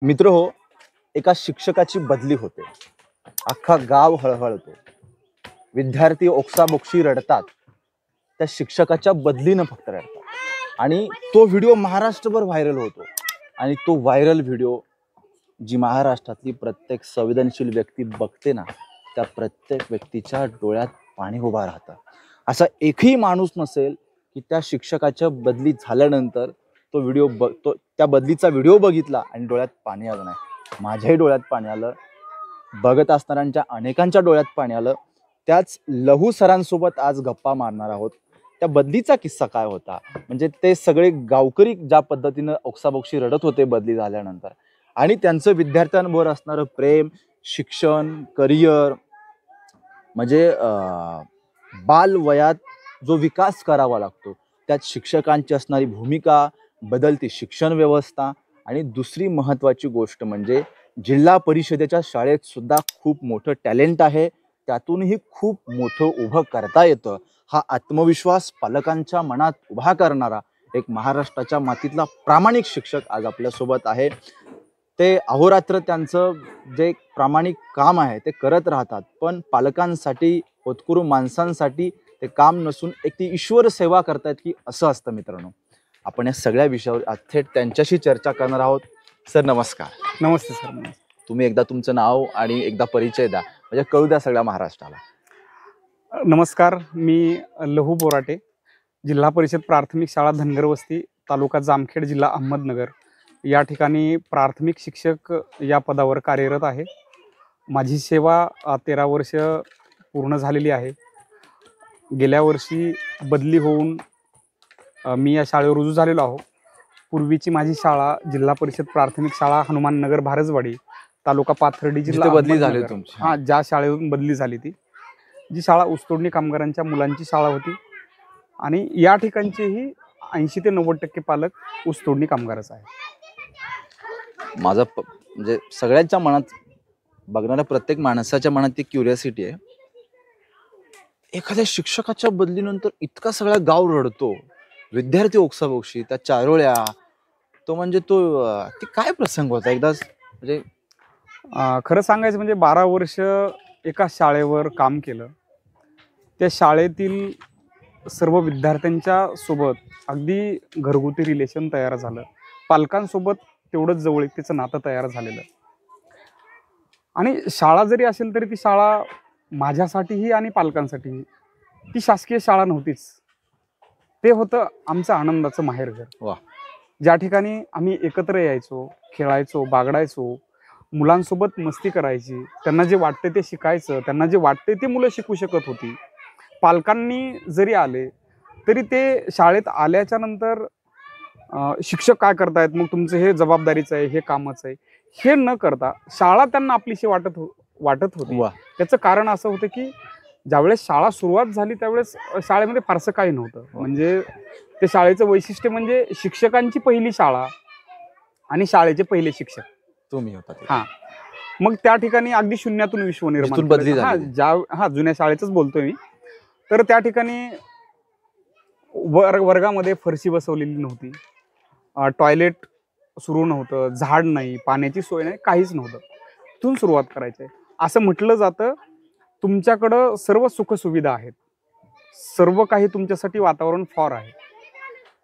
मित्र हो, एका शिक्षकाची बदली होते. अख्खा गाव हळहळतो. विद्यार्थी ओक्साबोक्शी रडतात. त्या शिक्षकाच्या बदलीनं फक्त रडतात. आणि तो व्हिडिओ महाराष्ट्रभर व्हायरल होतो. आणि तो व्हायरल व्हिडिओ जी महाराष्ट्रातली प्रत्येक संवेदनशील व्यक्ती बघते ना, त्या प्रत्येक व्यक्तीच्या डोळ्यात पाणी उभा राहतं. असा एकही माणूस नसेल की त्या शिक्षकाच्या बदली झाल्यानंतर त्या बदलीचा व्हिडिओ बघितला आणि डोळ्यात पाणी आलं नाही. माझ्याही डोळ्यात पाणी आलं, बघत असणाऱ्यांच्या अनेकांच्या डोळ्यात पाणी आलं. त्याच लहू सरांसोबत आज गप्पा मारणार आहोत. त्या बदलीचा किस्सा काय होता, म्हणजे ते सगळे गावकरी ज्या पद्धतीनं ओक्साबोक्शी रडत होते बदली झाल्यानंतर, आणि त्यांचं विद्यार्थ्यांवर असणारं प्रेम, शिक्षण, करिअर, म्हणजे बाल वयात जो विकास करावा लागतो त्यात शिक्षकांची असणारी भूमिका, बदलती शिक्षण व्यवस्था, आणि दुसरी महत्त्वाची गोष्ट म्हणजे जिल्हा परिषदेच्या शाळेत सुद्धा खूप मोठं टॅलेंट आहे, त्यातूनही खूप मोठं उभं करता येतं. हा आत्मविश्वास पालकांच्या मनात उभा करणारा एक महाराष्ट्राच्या मातीतला प्रामाणिक शिक्षक आज आपल्यासोबत आहे. ते अहोरात्र त्यांचं जे प्रामाणिक काम आहे ते करत राहतात, पण पालकांसाठी, होतकरू माणसांसाठी ते काम नसून एक ती ईश्वर सेवा करतायत की असं असतं. मित्रांनो, आपण या सगळ्या विषयावर आज थेट त्यांच्याशी चर्चा करणार आहोत. सर नमस्कार. नमस्ते सर. तुम्ही एकदा तुमचं नाव आणि एकदा परिचय द्या, म्हणजे कळू द्या सगळ्या महाराष्ट्राला. नमस्कार, मी लहू बोराटे, जिल्हा परिषद प्राथमिक शाळा धनगरवस्ती, तालुका जामखेड, जिल्हा अहमदनगर या ठिकाणी प्राथमिक शिक्षक या पदावर कार्यरत आहे. माझी सेवा 13 वर्ष पूर्ण झालेली आहे. गेल्या वर्षी बदली होऊन मी या शाळेवर रुजू झालेलो आहो. पूर्वीची माझी शाळा जिल्हा परिषद प्राथमिक शाळा हनुमाननगर भारजवाडी, तालुका पाथर्डी, जिल्हा बदली झाली तुमची? हां, ज्या शाळेतून बदली झाली ती जी शाळा ऊसतोडणी कामगारांच्या मुलांची शाळा होती. आणि या ठिकाणचेही 80 ते 90% पालक ऊसतोडणी कामगारच आहे. माझं म्हणजे सगळ्यांच्या मनात, बघणाऱ्या प्रत्येक माणसाच्या मनात ती क्युरियोसिटी आहे. एखाद्या शिक्षकाच्या बदलीनंतर इतका सगळा गाव रडतो, विद्यार्थी ओक्साबोक्शी, त्या चारोळ्या, तो म्हणजे ते काय प्रसंग होता एकदा, म्हणजे खरं सांगायचं म्हणजे 12 वर्ष एका शाळेवर काम केलं. त्या शाळेतील सर्व विद्यार्थ्यांच्या सोबत अगदी घरगुती रिलेशन तयार झालं. पालकांसोबत तेवढंच जवळीकतेचं नातं तयार झालेलं. आणि शाळा जरी असेल तरी ती शाळा माझ्यासाठीही आणि पालकांसाठीही ती शासकीय शाळा नव्हतीच. ते होतं आमचं आनंदाचं माहेरघर. वा. ज्या ठिकाणी आम्ही एकत्र यायचो, खेळायचो, बागडायचो, मुलांसोबत मस्ती करायची, त्यांना जे वाटते ते शिकायचं, त्यांना जे वाटते ते मुलं शिकू शकत होती. पालकांनी जरी आले तरी ते शाळेत आल्याच्या नंतर शिक्षक काय करतायत, मग तुमचं हे जबाबदारीचं आहे, हे कामाचं आहे, हे न करता शाळा त्यांना आपलीशी वाटत होती. त्याचं कारण असं होतं की ज्यावेळेस शाळा सुरुवात झाली त्यावेळेस शाळेमध्ये फारसं काही नव्हतं. म्हणजे ते शाळेचं वैशिष्ट्य म्हणजे शिक्षकांची पहिली शाळा आणि शाळेचे पहिले शिक्षक तुम्ही होता. हां, मग त्या ठिकाणी अगदी शून्यातून विश्व निर्माण बदली झाली. जुन्या शाळेचंच बोलतोय मी. तर त्या ठिकाणी वर्गामध्ये फरशी बसवलेली नव्हती, टॉयलेट सुरू नव्हतं, झाड नाही, पाण्याची सोय नाही, काहीच नव्हतं. तिथून सुरुवात करायची आहे. असं म्हटलं जातं तुमच्याकडं सर्व सुखसुविधा आहेत, सर्व काही तुमच्यासाठी वातावरण फॉर आहे,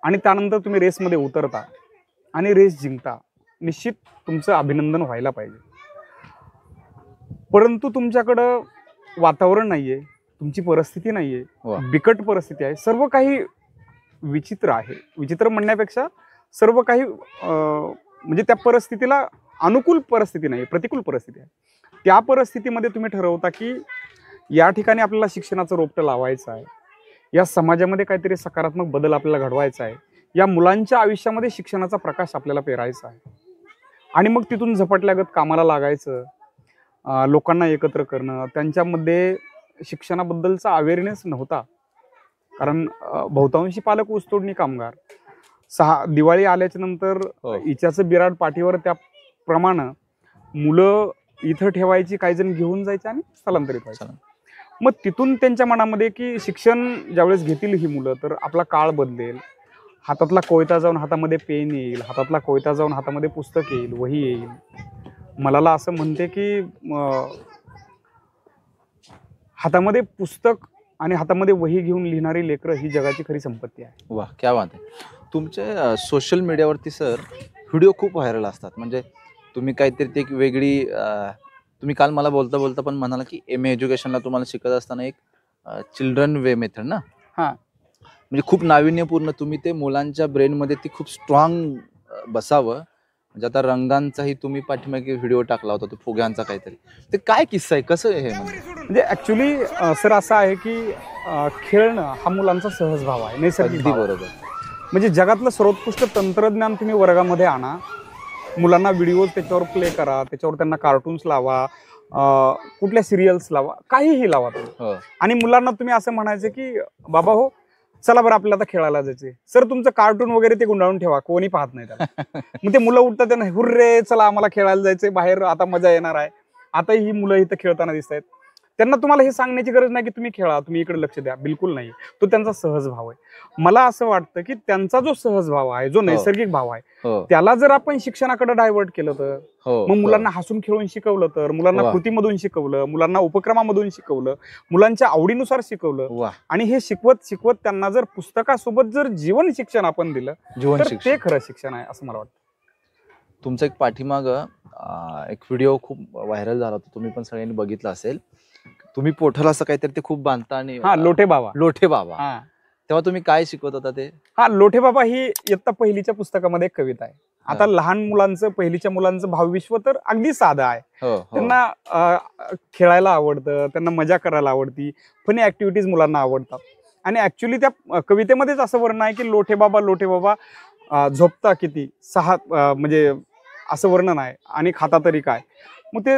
आणि त्यानंतर तुम्ही रेसमध्ये उतरता आणि रेस जिंकता, निश्चित तुमचं अभिनंदन व्हायला पाहिजे. परंतु तुमच्याकडं वातावरण नाहीये, तुमची परिस्थिती नाहीये, बिकट परिस्थिती आहे, सर्व काही विचित्र आहे. विचित्र म्हणण्यापेक्षा सर्व काही म्हणजे त्या परिस्थितीला अनुकूल परिस्थिती नाही, प्रतिकूल परिस्थिती आहे. त्या परिस्थितीमध्ये तुम्ही ठरवता की या ठिकाणी आपल्याला शिक्षणाचं रोपटं लावायचं आहे, या समाजामध्ये काहीतरी सकारात्मक बदल आपल्याला घडवायचा आहे, या मुलांच्या आयुष्यामध्ये शिक्षणाचा प्रकाश आपल्याला पेरायचा आहे. आणि मग तिथून झपटल्यागत कामाला लागायचं, लोकांना एकत्र करणं. त्यांच्यामध्ये शिक्षणाबद्दलचा अवेअरनेस नव्हता, कारण बहुतांशी पालक ऊसतोडणी कामगार. दिवाळी आल्याच्या नंतर इच्याचं बिराड पाठीवर त्याप्रमाणे मुलं इथं ठेवायची, काही जण घेऊन जायचे आणि स्थलांतरित व्हायचं. मग तिथून त्यांच्या मनामध्ये की शिक्षण ज्यावेळेस घेतील ही मुलं तर आपला काळ बदलेल, हातातला कोयता जाऊन हातामध्ये पेन येईल, हातातला कोयता जाऊन हातामध्ये पुस्तक येईल, वही येईल. मलाला असं म्हणते की हातामध्ये पुस्तक आणि हातामध्ये वही घेऊन लिहिणारी लेकरं ही जगाची खरी संपत्ती आहे. वा, क्या बात आहे. तुमचे सोशल मीडियावरती सर व्हिडिओ खूप व्हायरल असतात. म्हणजे तुम्ही काहीतरी ते एक वेगळी तुम्ही काल मला बोलता बोलता पण म्हणाला की MA एज्युकेशनला तुम्हाला शिकत असताना एक चिल्ड्रन वे मेथड ना, हा, म्हणजे खूप नाविन्यपूर्ण तुम्ही ते मुलांच्या ब्रेनमध्ये ती खूप स्ट्रॉंग बसावं. म्हणजे आता रंगांचाही तुम्ही पाठीमागे व्हिडिओ टाकला होता, तो फुग्यांचा काहीतरी, ते काय किस्सा आहे, कसं आहे हे? म्हणजे ऍक्च्युली सर असं आहे की खेळणं हा मुलांचा सहज भाव आहे, नैसर्गिक अगदी भाव आहे. बरोबर. म्हणजे जगातलं सर्वोत्कृष्ट तंत्रज्ञान तुम्ही वर्गामध्ये आणा, मुलांना व्हिडिओ त्याच्यावर प्ले करा, त्याच्यावर त्यांना कार्टून्स लावा, कुठल्या सिरियल्स लावा, काहीही लावा तुम्ही. आणि मुलांना तुम्ही असं म्हणायचं की बाबा हो चला बरं आपल्याला आता खेळायला जायचे, सर तुमचं कार्टून वगैरे ते गुंडाळून ठेवा, कोणी पाहत नाही त्याला. मग ते मुलं उठतात, त्यांना हुर्रे चला आम्हाला खेळायला जायचंय बाहेर, आता मजा येणार आहे. आता ही मुलं इथं खेळताना दिसत आहेत. त्यांना तुम्हाला हे सांगण्याची गरज नाही की तुम्ही खेळा, तुम्ही इकडे लक्ष द्या, बिलकुल नाही. तो त्यांचा सहज भाव आहे. मला असं वाटतं की त्यांचा जो सहज भाव आहे, जो नैसर्गिक भाव आहे, त्याला जर आपण शिक्षणाकडे डायव्हर्ट केलं तर, मग मुलांना हसून खेळून शिकवलं तर, मुलांना कृतीमधून शिकवलं, मुलांना उपक्रमामधून शिकवलं, मुलांच्या आवडीनुसार शिकवलं, आणि हे शिकवत शिकवत त्यांना जर पुस्तकासोबत जर जीवन शिक्षण आपण दिलं तर ते खरं शिक्षण आहे असं मला वाटतं. तुमचा एक पाठीमाग एक व्हिडिओ खूप व्हायरल झाला होता, तुम्ही पण सगळ्यांनी बघितला असेल. तुम्ही पोठाला असं काहीतरी ते खूप बांधता आणि लोठे बाबा. लोठे बाबा, तेव्हा तुम्ही काय शिकवत होता ते? लोठे बाबा ही इयत्ता पहिलीच्या पुस्तकामध्ये एक कविता आहे. आता लहान मुलांचं, पहिलीच्या मुलांचं भावविश्व तर अगदी साधं आहे. त्यांना खेळायला आवडतं, त्यांना मजा करायला आवडती, फनी ऍक्टिव्हिटीज मुलांना आवडतात. आणि ऍक्च्युली त्या कवितेमध्येच असं वर्णन आहे की लोठे बाबा झोपता किती 6 म्हणजे असं वर्णन आहे, आणि खाता तरी काय. मग ते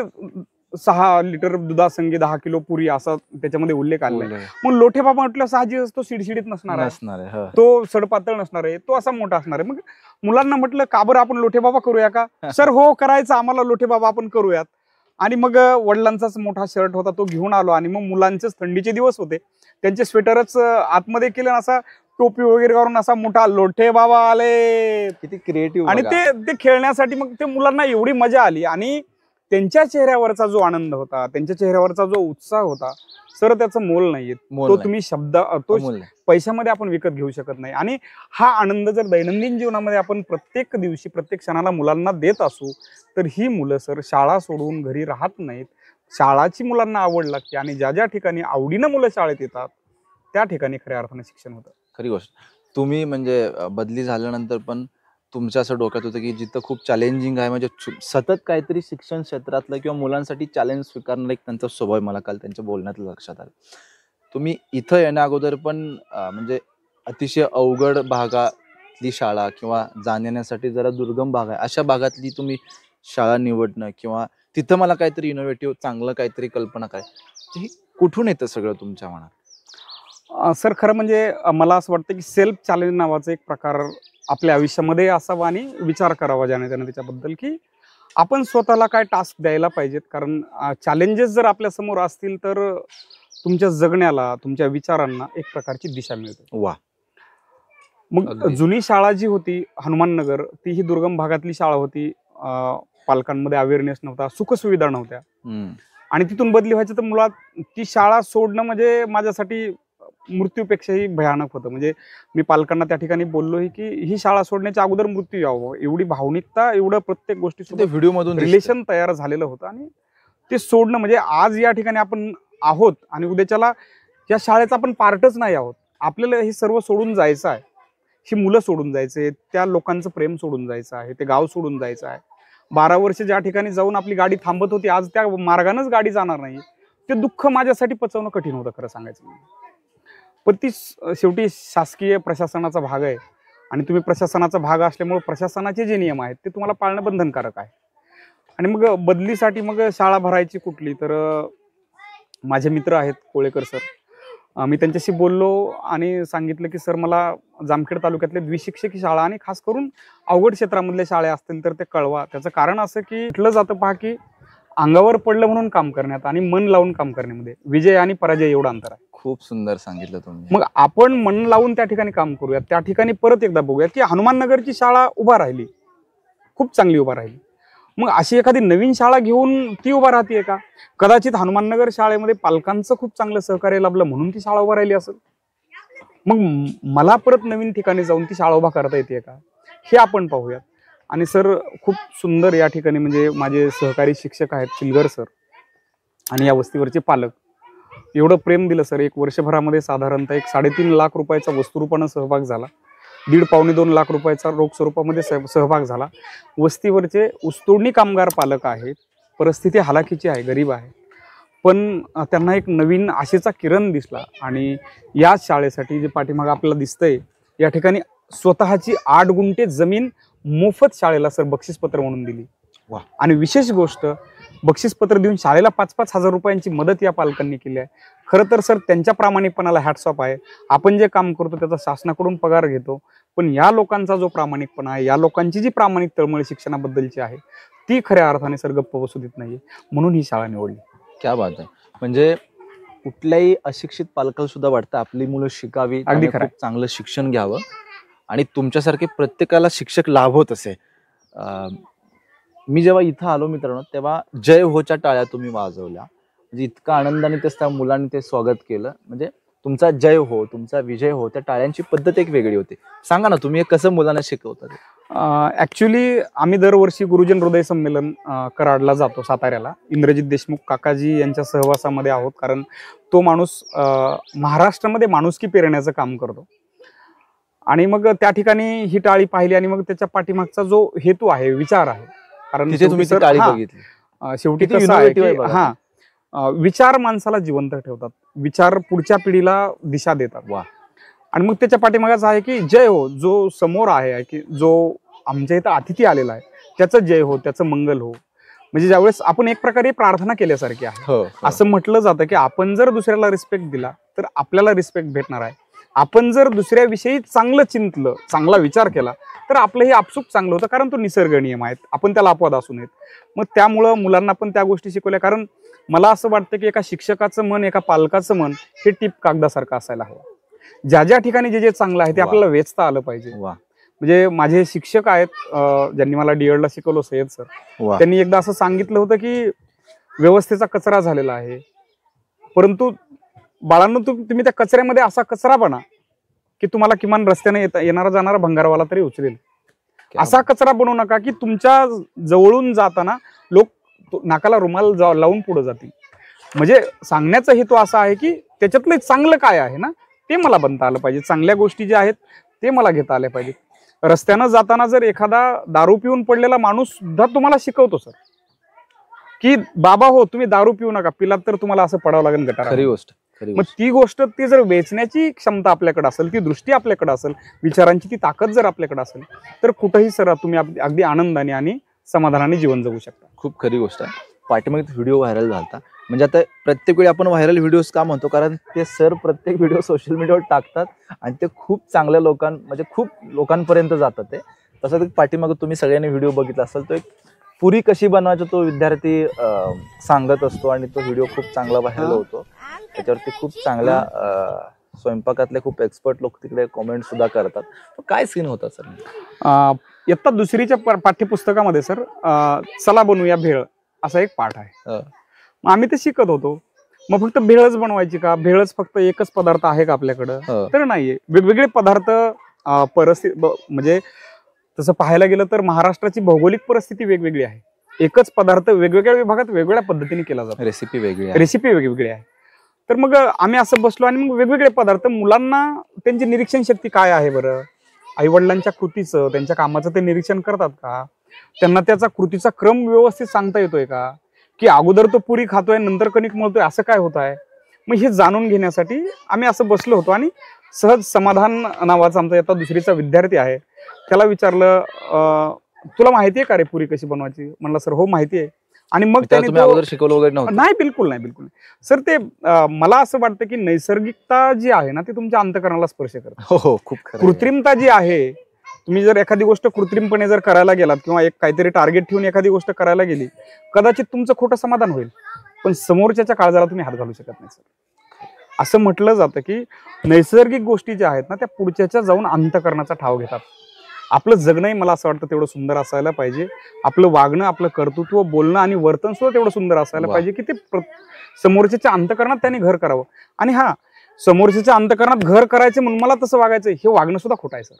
6 लिटर दुधासंगी 10 किलो पुरी असा त्याच्यामध्ये उल्लेख आलाय. मग लोठे बाबा म्हटलं साहजिकच तो शिडशिडीत नसणार आहे, तो सडपातळ नसणार आहे, तो असा मोठा असणार आहे. मग मुलांना म्हटलं का बरं आपण लोठे बाबा करूया का? सर हो करायचं आम्हाला, लोठे बाबा आपण करूयात. आणि मग वडिलांचाच मोठा शर्ट होता तो घेऊन आलो, आणि मग मुलांचेच थंडीचे दिवस होते, त्यांचे स्वेटरच आतमध्ये केले, असा टोपी वगैरे करून असा मोठा लोठे बाबा आले. किती क्रिएटिव्ह. आणि ते खेळण्यासाठी मग ते मुलांना एवढी मजा आली, आणि त्यांच्या चेहऱ्यावरचा जो आनंद होता, त्यांच्या चेहऱ्यावरचा जो उत्साह होता, सर त्याचं मोल नाहीये. तो तुम्ही तो पैशामध्ये आपण विकत घेऊ शकत नाही. आणि हा आनंद जर दैनंदिन जीवनामध्ये आपण प्रत्येक दिवशी प्रत्येक क्षणाला मुलांना देत असू तर ही मुलं सर शाळा सोडून घरी राहत नाहीत. शाळाची मुलांना आवड लागते, आणि ज्या ज्या ठिकाणी आवडीनं मुलं शाळेत येतात त्या ठिकाणी खऱ्या अर्थाने शिक्षण होतं. खरी गोष्ट. तुम्ही म्हणजे बदली झाल्यानंतर पण तुमच्या असं डोक्यात होतं की जिथं खूप चॅलेंजिंग आहे, म्हणजे सतत काहीतरी शिक्षण क्षेत्रातलं किंवा मुलांसाठी चॅलेंज स्वीकारणं एक त्यांचा स्वभाव मला काल त्यांच्या बोलण्यात लक्षात आलं. तुम्ही इथं येण्या अगोदर पण म्हणजे अतिशय अवघड भागातली शाळा किंवा जाण्यासाठी जरा दुर्गम भाग आहे अशा भागातली तुम्ही शाळा निवडणं, किंवा तिथं मला काहीतरी इनोव्हेटिव्ह चांगलं काहीतरी कल्पना काय, हे कुठून येतं सगळं तुमच्या मनात? सर खरं म्हणजे मला असं वाटतं की सेल्फ चॅलेंज नावाचा एक प्रकार आपल्या आयुष्यामध्ये असावा, आणि विचार करावा ज्याने त्याने त्याच्याबद्दल की आपण स्वतःला काय टास्क द्यायला पाहिजेत. कारण चॅलेंजेस जर आपल्या समोर असतील तर तुमच्या जगण्याला, तुमच्या विचारांना एक प्रकारची दिशा मिळते. वा. मग जुनी शाळा जी होती हनुमाननगर, ती ही दुर्गम भागातली शाळा होती. पालकांमध्ये अवेअरनेस नव्हता, सुखसुविधा नव्हत्या, आणि तिथून बदली व्हायचं तर मुळात ती शाळा सोडणं म्हणजे माझ्यासाठी मृत्यूपेक्षाही भयानक होतं. म्हणजे मी पालकांना त्या ठिकाणी बोललो की ही शाळा सोडण्याच्या अगोदर मृत्यू यावं, एवढी भावनिकता, एवढं प्रत्येक गोष्टी व्हिडिओ मधून रिलेशन तयार झालेलं होतं. आणि ते सोडणं म्हणजे आज या ठिकाणी आपण आहोत, आणि उद्याच्याला या शाळेचा आपण पार्टच नाही आहोत. आपल्याला हे सर्व सोडून जायचं आहे, ही मुलं सोडून जायचे, त्या लोकांचं प्रेम सोडून जायचं आहे, ते गाव सोडून जायचं आहे. 12 वर्ष ज्या ठिकाणी जाऊन आपली गाडी थांबत होती, आज त्या मार्गानंच गाडी जाणार नाही. ते दुःख माझ्यासाठी पचवणं कठीण होतं खरं सांगायचं. पण ती शेवटी शासकीय प्रशासनाचा भाग आहे, आणि तुम्ही प्रशासनाचा भाग असल्यामुळे प्रशासनाचे जे नियम आहेत ते तुम्हाला पाळणं बंधनकारक आहे. आणि मग बदलीसाठी मग शाळा भरायची कुठली, तर माझे मित्र आहेत कोळेकर सर, मी त्यांच्याशी बोललो आणि सांगितलं की सर मला जामखेड तालुक्यातले द्विशिक्षकी शाळा आणि खास करून अवघड क्षेत्रामधल्या शाळा असतील तर ते कळवा. त्याचं कारण असं की म्हटलं जातं पहा की अंगावर पडलं म्हणून काम करण्यात आणि मन लावून काम करण्यामध्ये विजय आणि पराजय एवढं अंतर आहे. खूप सुंदर सांगितलं तुम्ही. मग आपण मन लावून त्या ठिकाणी काम करूयात. त्या ठिकाणी परत एकदा बघूयात की हनुमाननगरची शाळा उभा राहिली, खूप चांगली उभा राहिली. मग अशी एखादी नवीन शाळा घेऊन ती उभा राहतीये का? कदाचित हनुमाननगर शाळेमध्ये पालकांचं खूप चांगलं सहकार्य लाभलं म्हणून ती शाळा उभा राहिली असेल. मग मला परत नवीन ठिकाणी जाऊन ती शाळा उभा करता येते का, हे आपण पाहूयात. आणि सर खूप सुंदर या ठिकाणी म्हणजे माझे सहकारी शिक्षक आहेत चिलगर सर आणि या वस्तीवरचे पालक एवढं प्रेम दिलं सर. 1 वर्षभरामध्ये साधारणतः 3.5 लाख रुपयाचा वस्तुरूपानं सहभाग झाला, 1.5-2 लाख रुपयाचा रोख स्वरूपामध्ये सहभाग झाला. वस्तीवरचे ऊसतोडणी कामगार पालक आहेत, परिस्थिती हालाकीची आहे, गरीब आहे, पण त्यांना एक नवीन आशेचा किरण दिसला आणि या शाळेसाठी जे पाठीमागे आपल्याला दिसतंय या ठिकाणी स्वतःची 8 गुंठे जमीन मोफत शाळेला सर बक्षीसपत्र म्हणून दिली. वा. आणि विशेष गोष्ट बक्षीसपत्र देऊन शाळेला 5-5 हजार रुपयांची मदत या पालकांनी केली आहे. खरं तर सर त्यांच्या प्रामाणिकपणाला हॅट्स ऑफ आहे. आपण जे काम करतो त्याचा शासनाकडून पगार घेतो, पण या लोकांचा जो प्रामाणिकपणा आहे, या लोकांची जी प्रामाणिक तळमळ शिक्षणाबद्दलची आहे ती खऱ्या अर्थाने सर गप्प बसू देत नाहीये, म्हणून ही शाळा निवडली. क्या बात आहे. म्हणजे कुठल्याही अशिक्षित पालकाला सुद्धा वाटतं आपली मुलं शिकावी, अगदी खूप चांगलं शिक्षण घ्यावं आणि तुमच्यासारखे प्रत्येकाला शिक्षक लाभवत असे. मी जेव्हा इथं आलो मित्रांनो तेव्हा जय होच्या टाळ्या तुम्ही वाजवल्या, म्हणजे इतका आनंदाने त्या मुलांनी ते स्वागत केलं. म्हणजे तुमचा जय हो, तुमचा विजय हो, त्या टाळ्यांची पद्धत एक वेगळी होती. सांगा ना तुम्ही कसं मुलांना शिकवता? ऍक्च्युली आम्ही दरवर्षी गुरुजन हृदय संमेलन कराडला जातो, साताऱ्याला. इंद्रजित देशमुख काकाजी यांच्या सहवासामध्ये आहोत, कारण तो माणूस महाराष्ट्रामध्ये माणुसकी पेरण्याचं काम करतो. आणि मग त्या ठिकाणी ही टाळी पाहिली आणि मग त्याच्या पाठीमागचा जो हेतू आहे, विचार आहे, कारण तुम्ही टाळी बघितली, शेवटी कसं आहे की विचार माणसाला जिवंत ठेवतात, विचार पुढच्या पिढीला दिशा देतात. वा. आणि मग त्याच्या पाठीमागच आहे की जय हो, जो समोर आहे की जो आमच्या इथं अतिथी आलेला आहे त्याचं जय हो, त्याचं मंगल हो. म्हणजे ज्यावेळेस आपण एक प्रकारे प्रार्थना केल्यासारखी आहे. असं म्हटलं जातं की आपण जर दुसऱ्याला रिस्पेक्ट दिला तर आपल्याला रिस्पेक्ट भेटणार आहे. आपण जर दुसऱ्याविषयी चांगलं चिंतलं, चांगला विचार केला तर आपलंही आपसूक चांगलं होतं, कारण तो निसर्ग नियम आहेत, आपण त्याला अपवाद असू नयेत. मग त्यामुळं मुलांना पण त्या गोष्टी शिकवल्या. कारण मला असं वाटतं की एका शिक्षकाचं मन, एका पालकाचं मन हे टिप कागदासारखं असायला हवं. ज्या ज्या ठिकाणी जे जे चांगलं आहे ते आपल्याला वेचता आलं पाहिजे. म्हणजे माझे शिक्षक आहेत ज्यांनी मला डीएडला शिकवलं, सय्यद सर, त्यांनी एकदा असं सांगितलं होतं की व्यवस्थेचा कचरा झालेला आहे, परंतु बाळांनो तुम्ही त्या कचऱ्यामध्ये असा कचरा बना की तुम्हाला किमान रस्त्याने येणारा जाणारा भंगारवाला तरी उचलेल. असा कचरा बनवू नका की तुमच्या जवळून जाताना लोक नाकाला रुमाल लावून पुढे जातील. म्हणजे सांगण्याचा हेतू असा आहे की त्याच्यातलं चांगलं काय आहे ना ते मला बनता आलं पाहिजे, चांगल्या गोष्टी ज्या आहेत ते मला घेता आल्या पाहिजे. रस्त्यानं जाताना जर एखादा दारू पिऊन पडलेला माणूस सुद्धा तुम्हाला शिकवतो सर की बाबा हो तुम्ही दारू पिऊ नका, पिलात तर तुम्हाला असं पडावं लागेल गटारात. खरी गोष्ट. मग ती गोष्ट ती जर वेचण्याची क्षमता आपल्याकडे असेल, ती दृष्टी आपल्याकडे असेल, विचारांची ती ताकद जर आपल्याकडे असेल तर कुठेही सर तुम्ही अगदी आनंदाने आणि समाधानाने जीवन जगू शकता. खूप खरी गोष्ट आहे. पाठीमागे व्हिडिओ व्हायरल झाला, म्हणजे आता प्रत्येक वेळी आपण व्हायरल व्हिडिओज का म्हणतो, कारण ते सर प्रत्येक व्हिडिओ सोशल मीडियावर टाकतात आणि ते खूप चांगल्या म्हणजे खूप लोकांपर्यंत जातात. ते तसं पाठीमागे तुम्ही सगळ्यांनी व्हिडिओ बघितला असेल, तो एक पुरी कशी बनवायचं तो विद्यार्थी सांगत असतो आणि तो व्हिडिओ खूप चांगला व्हायरल होतो. त्याच्यावरती खूप चांगल्या स्वयंपाकातले खूप एक्सपर्ट लोक तिकडे कॉमेंट सुद्धा करतात. काय सीन होता सर? इयत्ता 2रीच्या पाठ्यपुस्तकामध्ये सर चला बनवूया भेळ असा एक पाठ आहे. मग आम्ही ते शिकत होतो. मग फक्त भेळच बनवायची का, भेळच फक्त एकच पदार्थ आहे का आपल्याकडं, तर नाहीये. वेगवेगळे पदार्थ परिस्थिती, म्हणजे तसं पाहायला गेलं तर महाराष्ट्राची भौगोलिक परिस्थिती वेगवेगळी आहे. एकच पदार्थ वेगवेगळ्या विभागात वेगवेगळ्या पद्धतीने केला जातो, रेसिपी वेगवेगळी आहे. तर मग आम्ही असं बसलो आणि मग वेगवेगळे पदार्थ मुलांना त्यांची निरीक्षण शक्ती काय आहे बरं, आई वडिलांच्या कृतीचं त्यांच्या कामाचं ते निरीक्षण करतात का, त्यांना त्याचा कृतीचा क्रम व्यवस्थित सांगता येतोय का, की अगोदर तो पुरी खातोय नंतर कणिक मळतोय, असं काय होत आहे. मग हे जाणून घेण्यासाठी आम्ही असं बसलो होतो आणि सहज समाधान नावाचा आमचा इयत्ता 2रीचा विद्यार्थी आहे, त्याला विचारलं तुला माहितीये का रे पुरी कशी बनवायची? म्हणलं सर हो माहिती आहे. आणि मग तुम्ही अगोदर शिकवलं वगैरे नव्हतं? नाही, बिलकुल नाही सर. ते मला असं वाटतं की नैसर्गिकता जी आहे ना ती तुमच्या अंतःकरणाला स्पर्श करते. हो, खूप खरं. कृत्रिमता जी आहे तुम्ही जर एखादी गोष्ट कृत्रिमपणे जर करायला गेलात किंवा एक काहीतरी टार्गेट ठेवून एखादी गोष्ट करायला गेली, कदाचित तुमचं खोटं समाधान होईल, पण समोरच्याच्या काळजाला तुम्ही हात घालू शकत नाही सर. असं म्हटलं जातं की नैसर्गिक गोष्टी ज्या आहेत ना त्या पुढच्याच्या जाऊन अंतःकरणाचा ठाव घेतात. आपलं जगणंही मला असं वाटतं तेवढं सुंदर असायला पाहिजे, आपलं वागणं, आपलं कर्तृत्व, बोलणं आणि वर्तन सुद्धा तेवढं सुंदर असायला पाहिजे की ते समोरच्याच्या अंतःकरणात त्यांनी घर करावं. आणि हा, समोरच्याच्या अंतःकरणात घर करायचं म्हणून मला तसं वागायचं हे वागणं सुद्धा खोटं आहे सर.